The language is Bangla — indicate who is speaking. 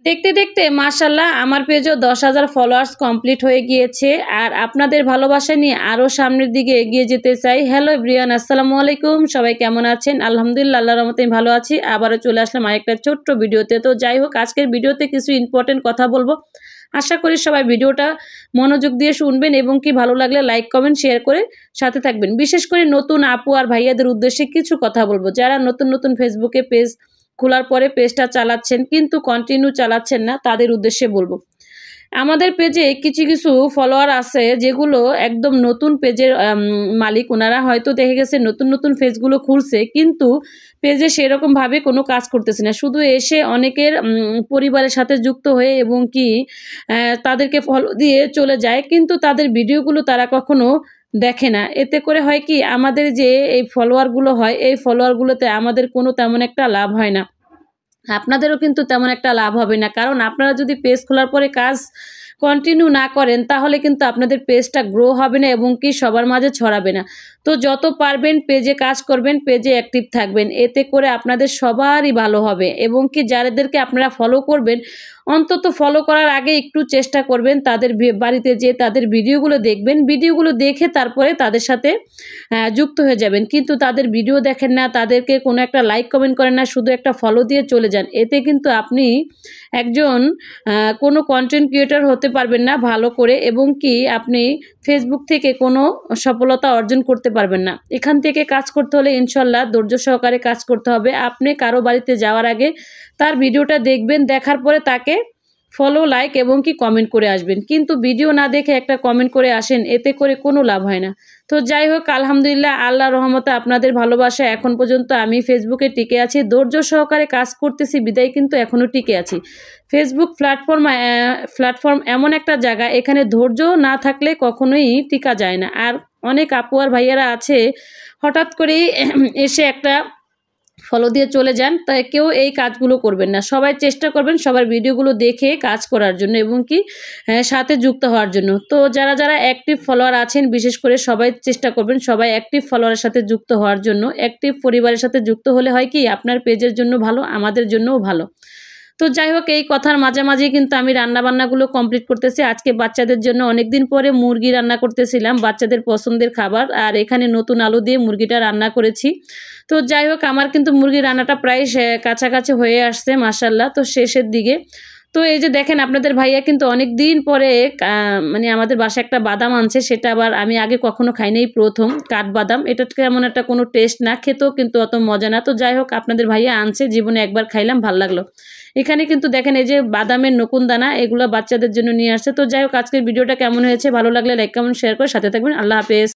Speaker 1: দেখতে দেখতে মাশাআল্লাহ আমার পেজও ১০,০০০ ফলোয়ার্স কমপ্লিট হয়ে গিয়েছে। আর আপনাদের ভালোবাসা নিয়ে আরও সামনের দিকে এগিয়ে যেতে চাই। হ্যালো এভরিওয়ান, আসসালামু আলাইকুম। সবাই কেমন আছেন? আলহামদুলিল্লাহ, আল্লাহর রহমতে আমি ভালো আছি। আবারও চলে আসলাম আরেকটা ছোট্ট ভিডিওতে। তো যাই হোক, আজকের ভিডিওতে কিছু ইম্পর্টেন্ট কথা বলবো। আশা করি সবাই ভিডিওটা মনোযোগ দিয়ে শুনবেন এবং কি ভালো লাগলে লাইক, কমেন্ট, শেয়ার করে সাথে থাকবেন। বিশেষ করে নতুন আপু আর ভাইয়াদের উদ্দেশ্যে কিছু কথা বলবো। যারা নতুন ফেসবুকে পেজ খোলার পরে পেজটা চালাচ্ছেন কিন্তু কন্টিনিউ চালাচ্ছেন না, তাদের উদ্দেশ্যে বলবো। আমাদের পেজে কিছু ফলোয়ার আছে যেগুলো একদম নতুন পেজের মালিক। ওনারা হয়তো দেখে গেছে নতুন পেজগুলো খুলছে, কিন্তু পেজে সেরকমভাবে কোনো কাজ করতেছে না। শুধু এসে অনেকের পরিবারের সাথে যুক্ত হয়ে এবং কি তাদেরকে ফলো দিয়ে চলে যায়, কিন্তু তাদের ভিডিওগুলো তারা কখনো দেখে না। এতে করে হয় কি, আমাদের যে এই ফলোয়ারগুলো হয়, এই ফলোয়ারগুলোতে আমাদের কোনো তেমন একটা লাভ হয় না। আপনাদেরও কিন্তু তেমন একটা লাভ হবে না, কারণ আপনারা যদি পেজ খোলার পরে কাজ কন্টিনিউ না করেন তাহলে কিন্তু আপনাদের পেজটা গ্রো হবে না এবং কি সবার মাঝে ছড়াবে না। তো যত পারবেন পেজে কাজ করবেন, পেজে অ্যাক্টিভ থাকবেন, এতে করে আপনাদের সবারই ভালো হবে। এবং কি যাদেরকে আপনারা ফলো করবেন, অন্তত ফলো করার আগে একটু চেষ্টা করবেন তাদের বাড়িতে যেয়ে তাদের ভিডিওগুলো দেখবেন। ভিডিওগুলো দেখে তারপরে তাদের সাথে যুক্ত হয়ে যাবেন। কিন্তু তাদের ভিডিও দেখেন না, তাদেরকে কোনো একটা লাইক কমেন্ট করেন না, শুধু একটা ফলো দিয়ে চলে যান। এতে কিন্তু আপনি একজন কোনো কন্টেন্ট ক্রিয়েটর হতে পারবেন না ভালো করে, এবং কি আপনি ফেসবুক থেকে কোনো সফলতা অর্জন করতে পারবেন না। এখান থেকে কাজ করতে হলে ইনশাল্লাহ ধৈর্য সহকারে কাজ করতে হবে। আপনি কারো বাড়িতে যাওয়ার আগে তার ভিডিওটা দেখবেন, দেখার পরে তাকে ফলো, লাইক এবং কি কমেন্ট করে আসবেন। কিন্তু ভিডিও না দেখে একটা কমেন্ট করে আসেন, এতে করে কোনো লাভ হয় না। তো যাই হোক, আলহামদুলিল্লাহ, আল্লাহর রহমতে আপনাদের ভালোবাসা এখন পর্যন্ত আমি ফেসবুকে টিকে আছি। ধৈর্য সহকারে কাজ করতেছি বিদায় কিন্তু এখনও টিকে আছি। ফেসবুক প্ল্যাটফর্ম এমন একটা জায়গা, এখানে ধৈর্য না থাকলে কখনোই টিকা যায় না। আর অনেক আপু আর ভাইয়ারা আছে হঠাৎ করেই এসে একটা ফলো দিয়ে চলে যান। তাই কেউ এই কাজগুলো করবেন না। সবাই চেষ্টা করবেন সবার ভিডিওগুলো দেখে কাজ করার জন্য এবং কি সাথে যুক্ত হওয়ার জন্য। তো যারা অ্যাক্টিভ ফলোয়ার আছেন, বিশেষ করে সবাই চেষ্টা করবেন সবাই অ্যাক্টিভ ফলোয়ারের সাথে যুক্ত হওয়ার জন্য। অ্যাক্টিভ পরিবারের সাথে যুক্ত হলে হয় কি, আপনার পেজের জন্য ভালো, আমাদের জন্যও ভালো। তো যাই হোক, এই কথার মাঝামাঝি কিন্তু আমি রান্নাবান্নাগুলো কমপ্লিট করতেছি। আজকে বাচ্চাদের জন্য অনেকদিন পরে মুরগি রান্না করতেছিলাম, বাচ্চাদের পছন্দের খাবার। আর এখানে নতুন আলু দিয়ে মুরগিটা রান্না করেছি। তো যাই হোক, আমার কিন্তু মুরগির রান্নাটা প্রায় কাছাকাছি হয়ে আসছে মাশাআল্লাহ, তো শেষের দিকে। তো এই যে দেখেন, আপনাদের ভাইয়া কিন্তু অনেক দিন পরে মানে আমাদের বাসায় একটা বাদাম আনছে, সেটা আবার আমি আগে কখনো খাই নাই, প্রথম কাঠবাদাম। এটা কেমন একটা কোনো টেস্ট না, খেতেও কিন্তু অত মজা না। তো যাই হোক, আপনাদের ভাইয়া আনছে, জীবনে একবার খাইলাম, ভাল লাগলো। এখানে কিন্তু দেখেন এই যে বাদামের নকুন দানা, এগুলো বাচ্চাদের জন্য নিয়ে আসছে। তো যাই হোক, আজকের ভিডিওটা কেমন হয়েছে, ভালো লাগলে লাইক, কমেন্ট, শেয়ার করে সাথে থাকবেন। আল্লাহ হাফেজ।